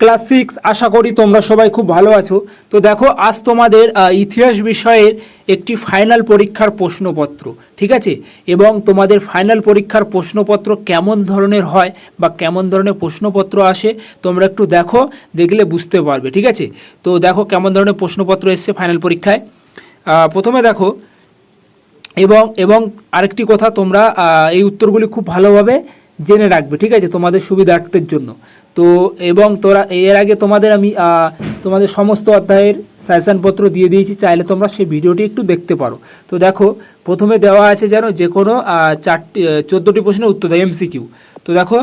Class 6 আশা করি তোমরা সবাই খুব ভালো আছো। তো দেখো আজ তোমাদের ইতিহাস বিষয়ের একটি ফাইনাল পরীক্ষার প্রশ্নপত্র, ঠিক আছে, এবং তোমাদের ফাইনাল পরীক্ষার প্রশ্নপত্র কেমন ধরনের হয় বা কেমন ধরনের প্রশ্নপত্র আসে তোমরা একটু দেখো, দেখলে বুঝতে পারবে, ঠিক আছে। তো দেখো কেমন ধরনের প্রশ্নপত্র এসছে ফাইনাল পরীক্ষায়। প্রথমে দেখো এবং এবং আরেকটি কথা, তোমরা এই উত্তরগুলি খুব ভালোভাবে জেনে রাখবে, ঠিক আছে, তোমাদের সুবিধার্থের জন্য। তো এবং তোরা এর আগে তোমাদের আমি তোমাদের সমস্ত অধ্যায়ের সাজেশনপত্র দিয়ে দিয়েছি, চাইলে তোমরা সেই ভিডিওটি একটু দেখতে পারো। তো দেখো প্রথমে দেওয়া আছে যেন যে কোনো 14টি প্রশ্নের উত্তর দেয়, এমসিকিউ। তো দেখো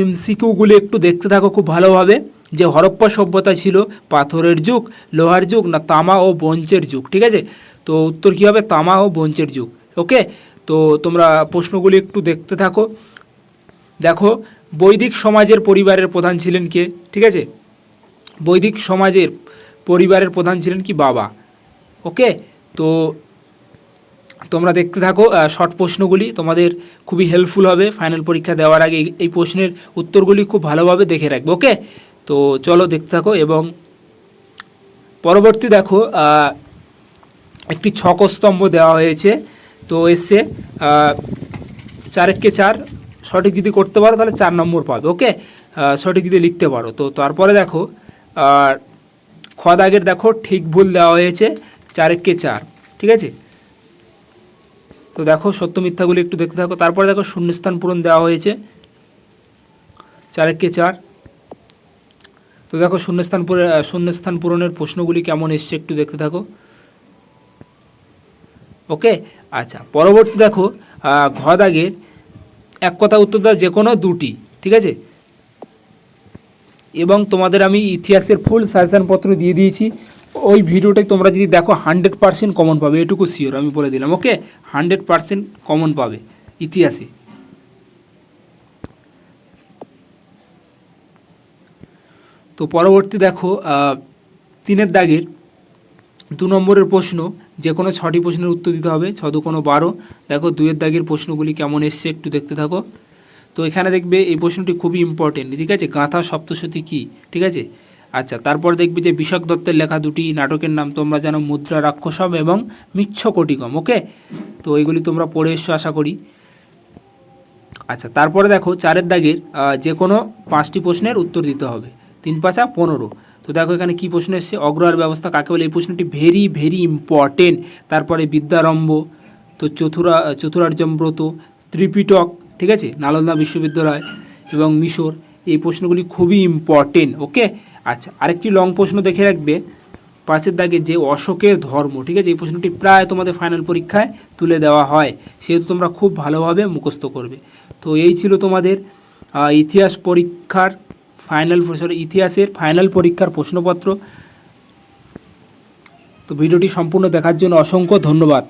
এমসিকিউগুলি একটু দেখতে থাকো খুব ভালোভাবে। যে হরপ্পা সভ্যতা ছিল পাথরের যুগ, লোহার যুগ, না তামা ও ব্রোঞ্জের যুগ, ঠিক আছে। তো উত্তর কী হবে? তামা ও ব্রোঞ্জের যুগ। ওকে, তো তোমরা প্রশ্নগুলি একটু দেখতে থাকো। দেখো বৈদিক সমাজের পরিবারের প্রধান ছিলেন কে? ঠিক আছে, বৈদিক সমাজের পরিবারের প্রধান ছিলেন কি? বাবা। ওকে, তো তোমরা দেখতে থাকো, শর্ট প্রশ্নগুলি তোমাদের খুবই হেল্পফুল হবে ফাইনাল পরীক্ষা দেওয়ার আগে। এই প্রশ্নের উত্তরগুলি খুব ভালোভাবে দেখে রাখবে। ওকে, তো চলো দেখতে থাকো। এবং পরবর্তী দেখো একটি ছকস্তম্ভ দেওয়া হয়েছে। তো এসছে 4 4, সঠিক যদি করতে পারো তাহলে 4 নম্বর পাবে। ওকে, সঠিক যদি লিখতে পারো। তো তারপরে দেখো খ দাগের দেখো ঠিক ভুল দেওয়া হয়েছে 4 4, ঠিক আছে। তো দেখো সত্য মিথ্যাগুলি একটু দেখতে থাকো। তারপরে দেখো শূন্যস্থান পূরণ দেওয়া হয়েছে 4 4। তো দেখো শূন্যস্থান পূরণের প্রশ্নগুলি কেমন এসছে একটু দেখতে থাকো। ওকে, আচ্ছা, পরবর্তী দেখো ঘ দাগের এক কথা উত্তর দাও যে কোনো 2টি, ঠিক আছে। এবং তোমাদের আমি ইতিহাসের ফুল সাজেশনপত্র দিয়ে দিয়েছি। ওই ভিডিওটাই তোমরা যদি দেখো 100% কমন পাবে, এটুকু শিওর আমি বলে দিলাম। ওকে, 100% কমন পাবে ইতিহাসে। তো পরবর্তী দেখো 3 দাগের 2 নম্বরের প্রশ্ন, যে কোনো 6টি প্রশ্নের উত্তর দিতে হবে, 6 2 12। দেখো 2 দাগের প্রশ্নগুলি কেমন এসছে একটু দেখতে থাকো। তো এখানে দেখবে এই প্রশ্নটি খুবই ইম্পর্টেন্ট, ঠিক আছে, গাঁথা সপ্তশতী কী, ঠিক আছে। আচ্ছা, তারপর দেখবে যে বিশাখ দত্তের লেখা 2টি নাটকের নাম তোমরা জানো, মুদ্রা রাক্ষসম এবং মিচ্ছকটিকম। ওকে, তো এইগুলি তোমরা পড়ে এসছো আশা করি। আচ্ছা, তারপরে দেখো 4 দাগের যে কোনো 5টি প্রশ্নের উত্তর দিতে হবে, 3 5 15। তো দেখো এখানে কি প্রশ্ন এসছে, অগ্রহার ব্যবস্থা কাকে বলে? এই প্রশ্নটি ভেরি ভেরি ইম্পর্টেন্ট। তারপরে বিদ্যারম্ভ, তো চতুরার্যব্রত, ত্রিপিটক, ঠিক আছে, নালন্দা বিশ্ববিদ্যালয় এবং মিশর। এই প্রশ্নগুলি খুবই ইম্পর্টেন্ট। ওকে, আচ্ছা, আরেকটি লং প্রশ্ন দেখে রাখবে 5 দাগে, যে অশোকের ধর্ম, ঠিক আছে। এই প্রশ্নটি প্রায় তোমাদের ফাইনাল পরীক্ষায় তুলে দেওয়া হয়, সেহেতু তোমরা খুব ভালোভাবে মুখস্থ করবে। তো এই ছিল তোমাদের ইতিহাসের ফাইনাল পরীক্ষার প্রশ্নপত্র। তো ভিডিওটি সম্পূর্ণ দেখার জন্য অসংখ্য ধন্যবাদ।